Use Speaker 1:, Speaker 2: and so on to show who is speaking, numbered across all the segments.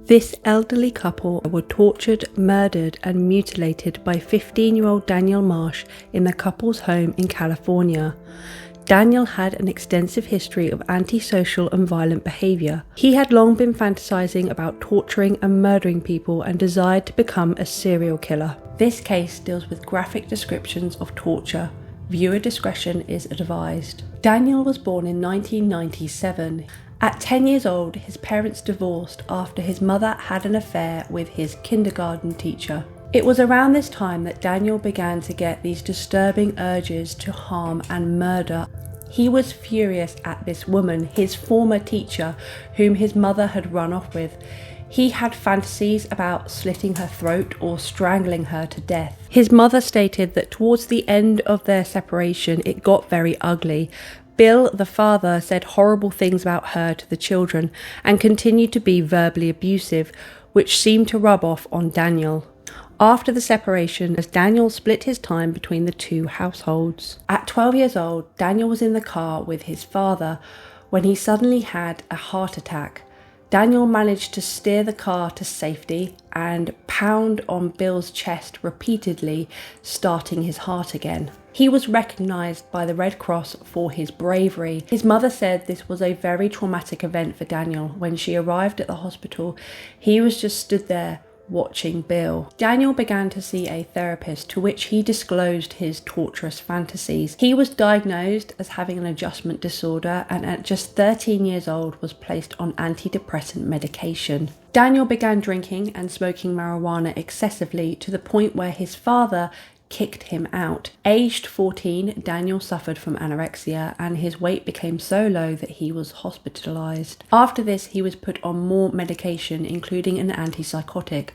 Speaker 1: This elderly couple were tortured, murdered and mutilated by 15-year-old Daniel Marsh in the couple's home in California. Daniel had an extensive history of antisocial and violent behaviour. He had long been fantasizing about torturing and murdering people and desired to become a serial killer. This case deals with graphic descriptions of torture. Viewer discretion is advised. Daniel was born in 1997. At 10 years old, his parents divorced after his mother had an affair with his kindergarten teacher. It was around this time that Daniel began to get these disturbing urges to harm and murder. He was furious at this woman, his former teacher, whom his mother had run off with. He had fantasies about slitting her throat or strangling her to death. His mother stated that towards the end of their separation, it got very ugly. Bill, the father, said horrible things about her to the children and continued to be verbally abusive, which seemed to rub off on Daniel. After the separation, as Daniel split his time between the two households. At 12 years old, Daniel was in the car with his father when he suddenly had a heart attack. Daniel managed to steer the car to safety and pound on Bill's chest repeatedly, starting his heart again. He was recognised by the Red Cross for his bravery. His mother said this was a very traumatic event for Daniel. When she arrived at the hospital, he was just stood there watching Bill. Daniel began to see a therapist, to which he disclosed his torturous fantasies. He was diagnosed as having an adjustment disorder and at just 13 years old was placed on antidepressant medication. Daniel began drinking and smoking marijuana excessively to the point where his father kicked him out. Aged 14, Daniel suffered from anorexia and his weight became so low that he was hospitalized. After this, he was put on more medication, including an antipsychotic.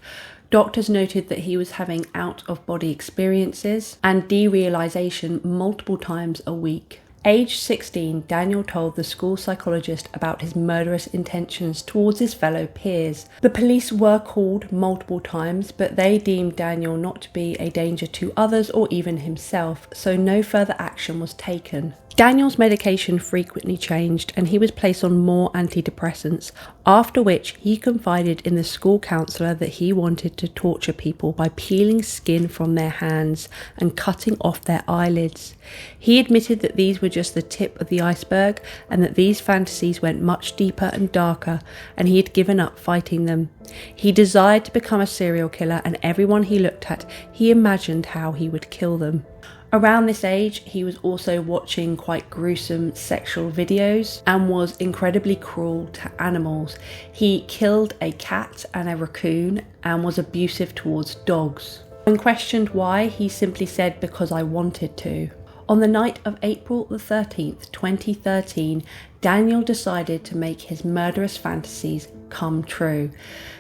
Speaker 1: Doctors noted that he was having out-of-body experiences and derealization multiple times a week. Aged 16, Daniel told the school psychologist about his murderous intentions towards his fellow peers. The police were called multiple times, but they deemed Daniel not to be a danger to others or even himself, so no further action was taken. Daniel's medication frequently changed and he was placed on more antidepressants, after which he confided in the school counsellor that he wanted to torture people by peeling skin from their hands and cutting off their eyelids. He admitted that these were just the tip of the iceberg and that these fantasies went much deeper and darker, and he had given up fighting them. He desired to become a serial killer, and everyone he looked at, he imagined how he would kill them. Around this age, he was also watching quite gruesome sexual videos and was incredibly cruel to animals. He killed a cat and a raccoon and was abusive towards dogs. When questioned why, he simply said, "Because I wanted to." On the night of April the 13th, 2013, Daniel decided to make his murderous fantasies come true.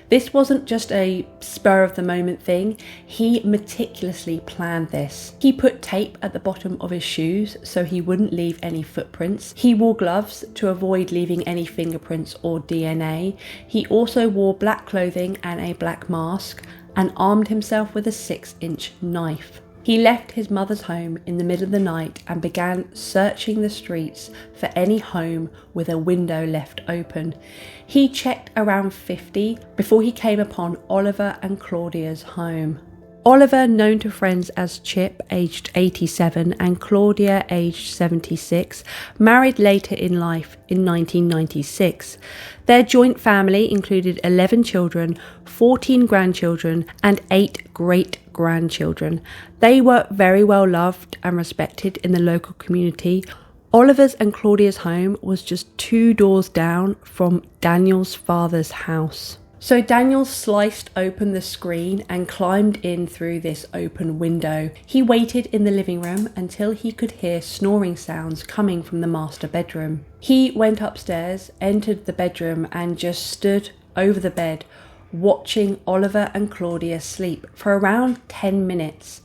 Speaker 1: This wasn't just a spur-of-the-moment thing. He meticulously planned this. He put tape at the bottom of his shoes so he wouldn't leave any footprints. He wore gloves to avoid leaving any fingerprints or DNA. He also wore black clothing and a black mask and armed himself with a 6-inch knife. He left his mother's home in the middle of the night and began searching the streets for any home with a window left open. He checked around 50 before he came upon Oliver and Claudia's home. Oliver, known to friends as Chip, aged 87, and Claudia, aged 76, married later in life in 1996. Their joint family included 11 children, 14 grandchildren, and 8 great-grandchildren. They were very well loved and respected in the local community. Oliver's and Claudia's home was just 2 doors down from Daniel's father's house. So Daniel sliced open the screen and climbed in through this open window. He waited in the living room until he could hear snoring sounds coming from the master bedroom. He went upstairs, entered the bedroom and just stood over the bed, watching Oliver and Claudia sleep for around 10 minutes.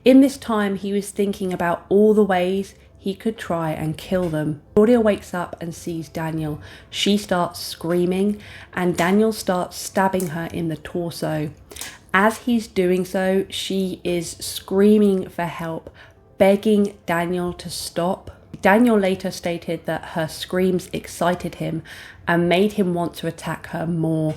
Speaker 1: In this time, he was thinking about all the ways he could try and kill them. Claudia wakes up and sees Daniel. She starts screaming and Daniel starts stabbing her in the torso. As he's doing so, she is screaming for help, begging Daniel to stop. Daniel later stated that her screams excited him and made him want to attack her more.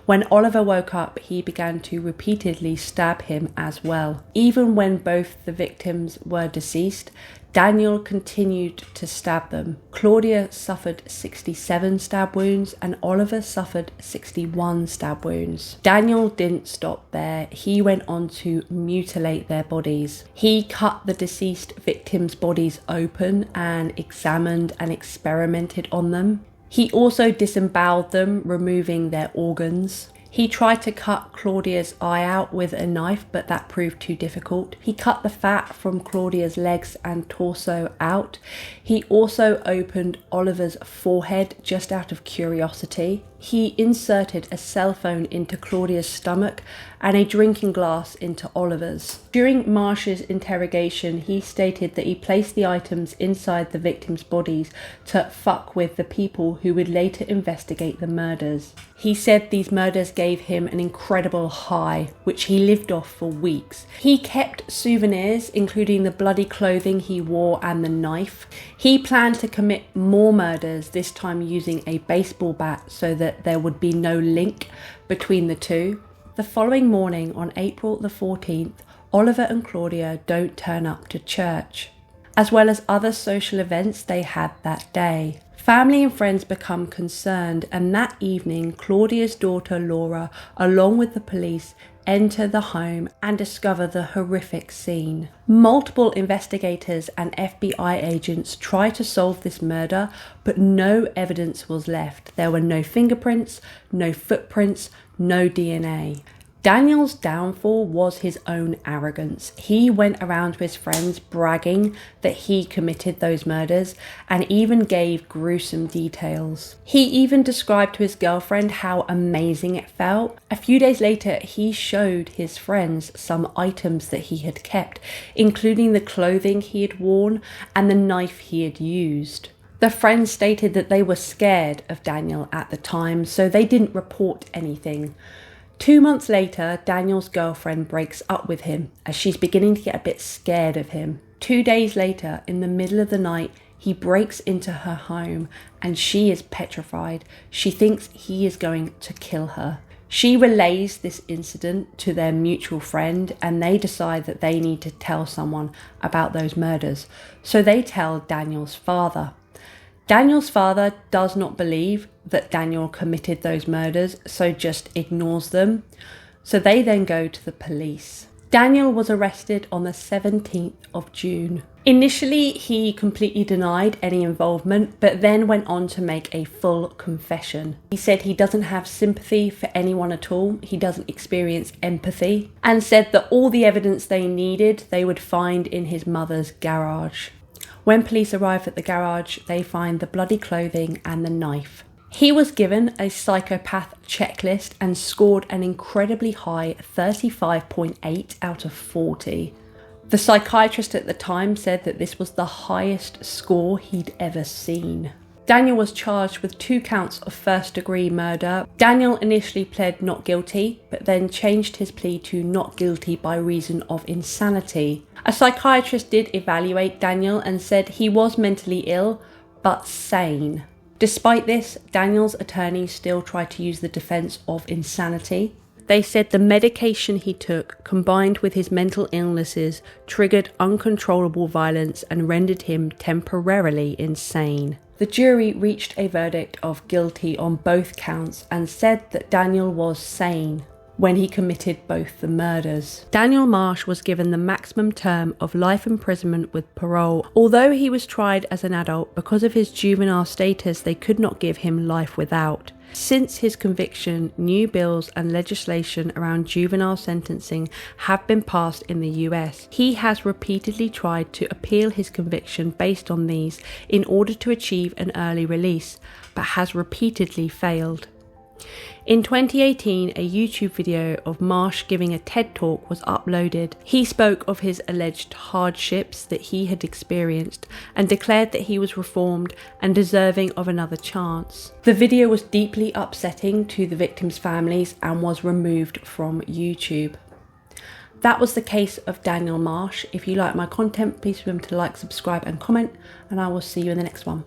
Speaker 1: When Oliver woke up, he began to repeatedly stab him as well. Even when both the victims were deceased, Daniel continued to stab them. Claudia suffered 67 stab wounds and Oliver suffered 61 stab wounds. Daniel didn't stop there. He went on to mutilate their bodies. He cut the deceased victims' bodies open and examined and experimented on them. He also disemboweled them, removing their organs. He tried to cut Claudia's eye out with a knife, but that proved too difficult. He cut the fat from Claudia's legs and torso out. He also opened Oliver's forehead just out of curiosity. He inserted a cell phone into Claudia's stomach and a drinking glass into Oliver's. During Marsh's interrogation, he stated that he placed the items inside the victims' bodies to fuck with the people who would later investigate the murders. He said these murders gave him an incredible high, which he lived off for weeks. He kept souvenirs, including the bloody clothing he wore and the knife. He planned to commit more murders, this time using a baseball bat so that there would be no link between the two. The following morning, on April the 14th, Oliver and Claudia don't turn up to church, as well as other social events they had that day. Family and friends become concerned, and that evening, Claudia's daughter Laura, along with the police, enter the home and discover the horrific scene. Multiple investigators and FBI agents try to solve this murder, but no evidence was left. There were no fingerprints, no footprints, no DNA. Daniel's downfall was his own arrogance. He went around to his friends bragging that he committed those murders and even gave gruesome details. He even described to his girlfriend how amazing it felt. A few days later, he showed his friends some items that he had kept, including the clothing he had worn and the knife he had used. The friends stated that they were scared of Daniel at the time, so they didn't report anything. 2 months later, Daniel's girlfriend breaks up with him as she's beginning to get a bit scared of him. 2 days later, in the middle of the night, he breaks into her home and she is petrified. She thinks he is going to kill her. She relays this incident to their mutual friend and they decide that they need to tell someone about those murders. So they tell Daniel's father. Daniel's father does not believe that Daniel committed those murders, so just ignores them. So they then go to the police. Daniel was arrested on the 17th of June. Initially, he completely denied any involvement, but then went on to make a full confession. He said he doesn't have sympathy for anyone at all, he doesn't experience empathy, and said that all the evidence they needed they would find in his mother's garage. When police arrive at the garage, they find the bloody clothing and the knife. He was given a psychopath checklist and scored an incredibly high 35.8 out of 40. The psychiatrist at the time said that this was the highest score he'd ever seen. Daniel was charged with 2 counts of first-degree murder. Daniel initially pled not guilty, but then changed his plea to not guilty by reason of insanity. A psychiatrist did evaluate Daniel and said he was mentally ill, but sane. Despite this, Daniel's attorney still tried to use the defense of insanity. They said the medication he took, combined with his mental illnesses, triggered uncontrollable violence and rendered him temporarily insane. The jury reached a verdict of guilty on both counts and said that Daniel was sane when he committed both the murders. Daniel Marsh was given the maximum term of life imprisonment with parole. Although he was tried as an adult, because of his juvenile status, they could not give him life without. Since his conviction, new bills and legislation around juvenile sentencing have been passed in the US. He has repeatedly tried to appeal his conviction based on these in order to achieve an early release, but has repeatedly failed. In 2018, a YouTube video of Marsh giving a TED Talk was uploaded. He spoke of his alleged hardships that he had experienced and declared that he was reformed and deserving of another chance. The video was deeply upsetting to the victims' families and was removed from YouTube. That was the case of Daniel Marsh. If you like my content, please remember to like, subscribe and comment, and I will see you in the next one.